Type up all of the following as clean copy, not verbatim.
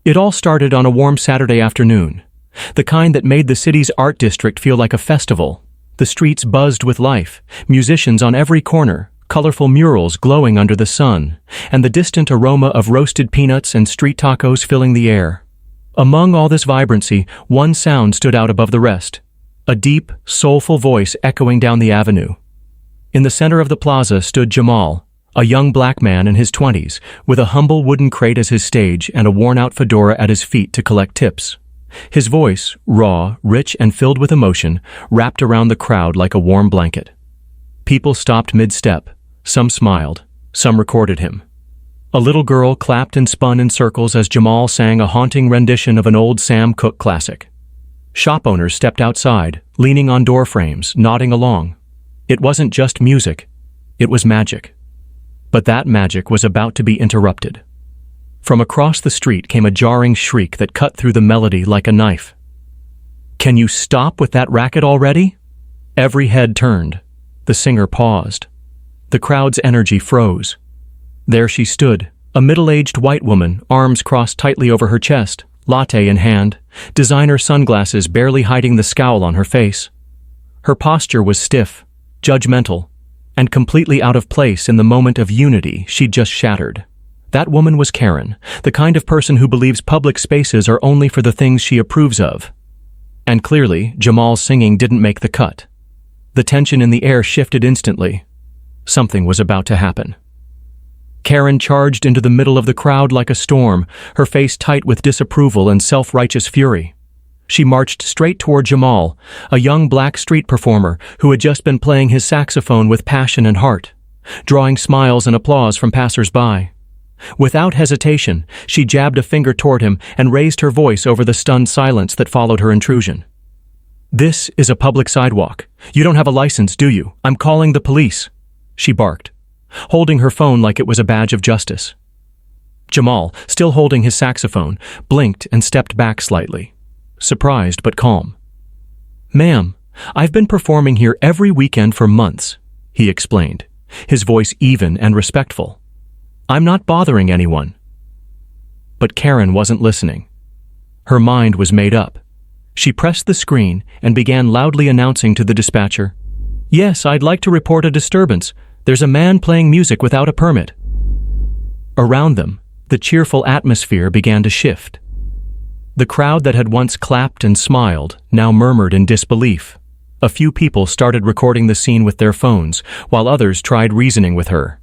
It all started on a warm Saturday afternoon, the kind that made the city's art district feel like a festival. The streets buzzed with life, musicians on every corner, colorful murals glowing under the sun, and the distant aroma of roasted peanuts and street tacos filling the air. Among all this vibrancy, one sound stood out above the rest, a deep, soulful voice echoing down the avenue. In the center of the plaza stood Jamal, a young black man in his 20s, with a humble wooden crate as his stage and a worn-out fedora at his feet to collect tips. His voice, raw, rich, and filled with emotion, wrapped around the crowd like a warm blanket. People stopped mid-step. Some smiled. Some recorded him. A little girl clapped and spun in circles as Jamal sang a haunting rendition of an old Sam Cooke classic. Shop owners stepped outside, leaning on door frames, nodding along. It wasn't just music. It was magic. But that magic was about to be interrupted. From across the street came a jarring shriek that cut through the melody like a knife. "Can you stop with that racket already?" Every head turned. The singer paused. The crowd's energy froze. There she stood, a middle-aged white woman, arms crossed tightly over her chest, latte in hand, designer sunglasses barely hiding the scowl on her face. Her posture was stiff, judgmental, and completely out of place in the moment of unity she'd just shattered. That woman was Karen, the kind of person who believes public spaces are only for the things she approves of. And clearly, Jamal's singing didn't make the cut. The tension in the air shifted instantly. Something was about to happen. Karen charged into the middle of the crowd like a storm, her face tight with disapproval and self-righteous fury. She marched straight toward Jamal, a young black street performer who had just been playing his saxophone with passion and heart, drawing smiles and applause from passers-by. Without hesitation, she jabbed a finger toward him and raised her voice over the stunned silence that followed her intrusion. "This is a public sidewalk. You don't have a license, do you? I'm calling the police," she barked, holding her phone like it was a badge of justice. Jamal, still holding his saxophone, blinked and stepped back slightly, surprised but calm. "Ma'am, I've been performing here every weekend for months," he explained, his voice even and respectful. "I'm not bothering anyone." But Karen wasn't listening. Her mind was made up. She pressed the screen and began loudly announcing to the dispatcher, "Yes, I'd like to report a disturbance. There's a man playing music without a permit." Around them, the cheerful atmosphere began to shift. The crowd that had once clapped and smiled now murmured in disbelief. A few people started recording the scene with their phones, while others tried reasoning with her.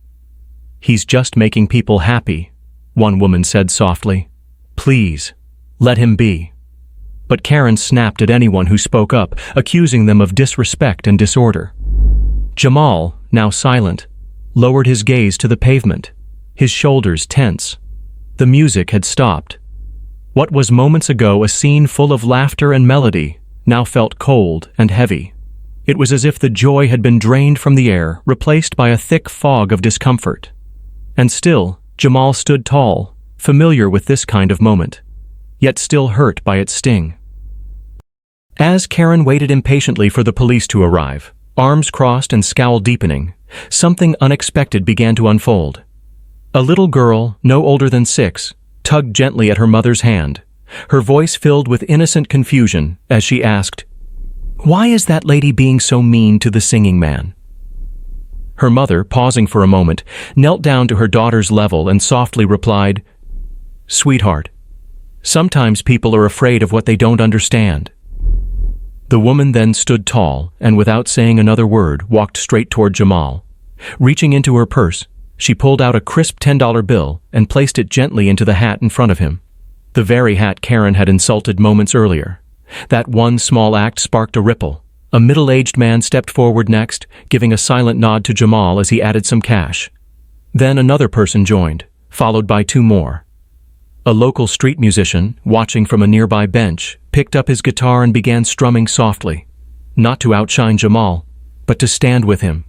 "He's just making people happy," one woman said softly. "Please, let him be." But Karen snapped at anyone who spoke up, accusing them of disrespect and disorder. Jamal, now silent, lowered his gaze to the pavement, his shoulders tense. The music had stopped. What was moments ago a scene full of laughter and melody now felt cold and heavy. It was as if the joy had been drained from the air, replaced by a thick fog of discomfort. And still, Jamal stood tall, familiar with this kind of moment, yet still hurt by its sting. As Karen waited impatiently for the police to arrive, arms crossed and scowl deepening, something unexpected began to unfold. A little girl, no older than 6, tugged gently at her mother's hand, her voice filled with innocent confusion as she asked, "Why is that lady being so mean to the singing man?" Her mother, pausing for a moment, knelt down to her daughter's level and softly replied, "Sweetheart, sometimes people are afraid of what they don't understand." The woman then stood tall and without saying another word walked straight toward Jamal. Reaching into her purse, she pulled out a crisp $10 bill and placed it gently into the hat in front of him. The very hat Karen had insulted moments earlier. That one small act sparked a ripple. A middle-aged man stepped forward next, giving a silent nod to Jamal as he added some cash. Then another person joined, followed by 2 more. A local street musician, watching from a nearby bench, picked up his guitar and began strumming softly, not to outshine Jamal, but to stand with him.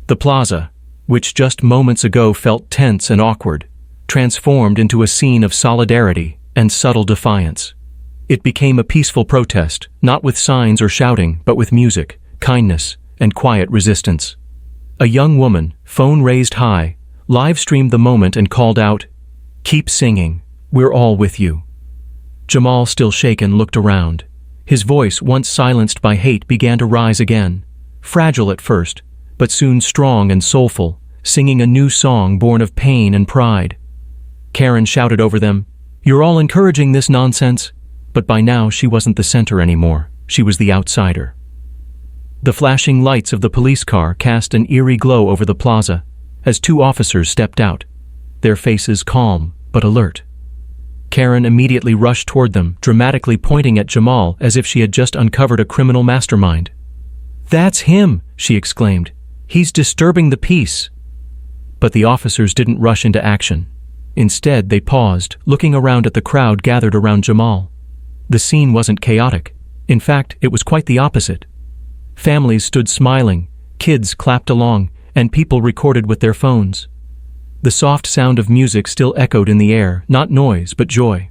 The plaza, which just moments ago felt tense and awkward, transformed into a scene of solidarity and subtle defiance. It became a peaceful protest, not with signs or shouting, but with music, kindness, and quiet resistance. A young woman, phone raised high, live-streamed the moment and called out, "Keep singing, We're all with you." Jamal, still shaken, looked around. His voice, once silenced by hate, began to rise again. Fragile at first, but soon strong and soulful, singing a new song born of pain and pride. Karen shouted over them, "You're all encouraging this nonsense." But by now she wasn't the center anymore. She was the outsider. The flashing lights of the police car cast an eerie glow over the plaza as two officers stepped out, their faces calm but alert. Karen immediately rushed toward them, dramatically pointing at Jamal as if she had just uncovered a criminal mastermind. "That's him!" she exclaimed. "He's disturbing the peace." But the officers didn't rush into action. Instead, they paused, looking around at the crowd gathered around Jamal. The scene wasn't chaotic. In fact, it was quite the opposite. Families stood smiling, kids clapped along, and people recorded with their phones. The soft sound of music still echoed in the air, not noise, but joy.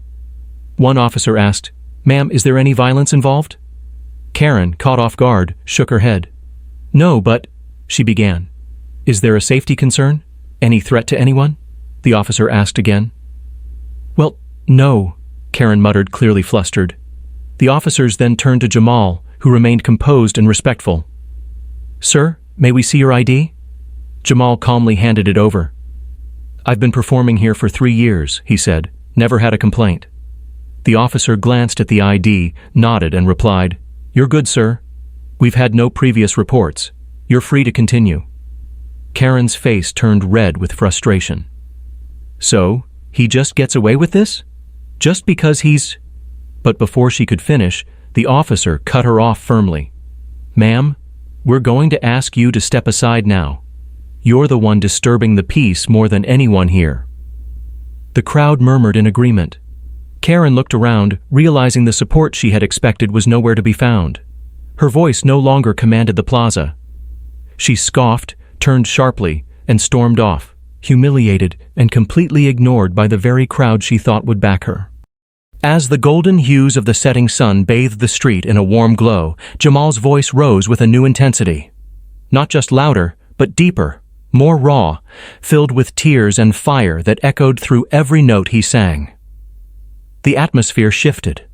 One officer asked, "Ma'am, is there any violence involved?" Karen, caught off guard, shook her head. "No, but," she began. "Is there a safety concern? Any threat to anyone?" the officer asked again. "Well, no," Karen muttered, clearly flustered. The officers then turned to Jamal, who remained composed and respectful. "Sir, may we see your ID?" Jamal calmly handed it over. "I've been performing here for 3 years," he said. "Never had a complaint." The officer glanced at the ID, nodded, and replied, "You're good, sir. We've had no previous reports. You're free to continue." Karen's face turned red with frustration. "So, he just gets away with this? Just because he's—" But before she could finish, the officer cut her off firmly. "Ma'am, we're going to ask you to step aside now. You're the one disturbing the peace more than anyone here." The crowd murmured in agreement. Karen looked around, realizing the support she had expected was nowhere to be found. Her voice no longer commanded the plaza. She scoffed, turned sharply, and stormed off, humiliated and completely ignored by the very crowd she thought would back her. As the golden hues of the setting sun bathed the street in a warm glow, Jamal's voice rose with a new intensity. Not just louder, but deeper, more raw, filled with tears and fire that echoed through every note he sang. The atmosphere shifted.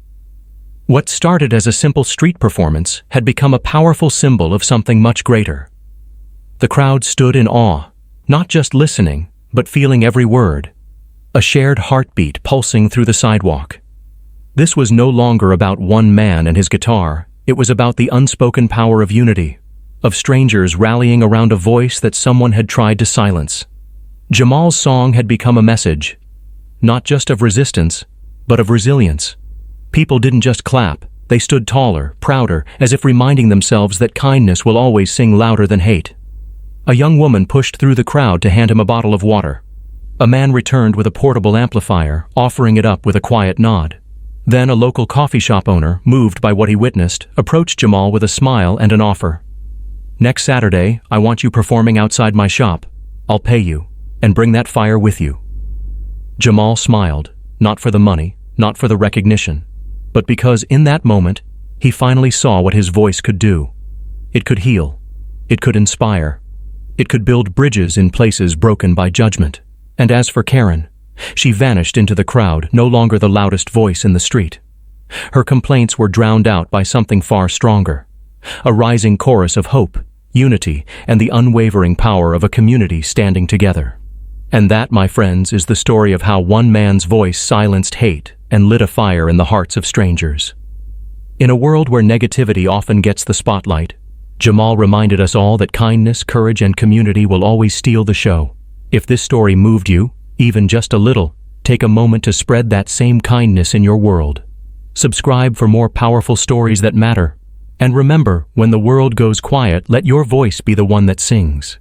What started as a simple street performance had become a powerful symbol of something much greater. The crowd stood in awe, not just listening, but feeling every word, a shared heartbeat pulsing through the sidewalk. This was no longer about one man and his guitar. It was about the unspoken power of unity, of strangers rallying around a voice that someone had tried to silence. Jamal's song had become a message, not just of resistance, but of resilience. People didn't just clap, they stood taller, prouder, as if reminding themselves that kindness will always sing louder than hate. A young woman pushed through the crowd to hand him a bottle of water. A man returned with a portable amplifier, offering it up with a quiet nod. Then a local coffee shop owner, moved by what he witnessed, approached Jamal with a smile and an offer. "Next Saturday, I want you performing outside my shop. I'll pay you, and bring that fire with you." Jamal smiled, not for the money, not for the recognition, but because in that moment, he finally saw what his voice could do. It could heal. It could inspire. It could build bridges in places broken by judgment. And as for Karen, she vanished into the crowd, no longer the loudest voice in the street. Her complaints were drowned out by something far stronger, a rising chorus of hope, unity, and the unwavering power of a community standing together. And that, my friends, is the story of how one man's voice silenced hate and lit a fire in the hearts of strangers. In a world where negativity often gets the spotlight, Jamal reminded us all that kindness, courage, and community will always steal the show. If this story moved you, even just a little, take a moment to spread that same kindness in your world. Subscribe for more powerful stories that matter. And remember, when the world goes quiet, let your voice be the one that sings.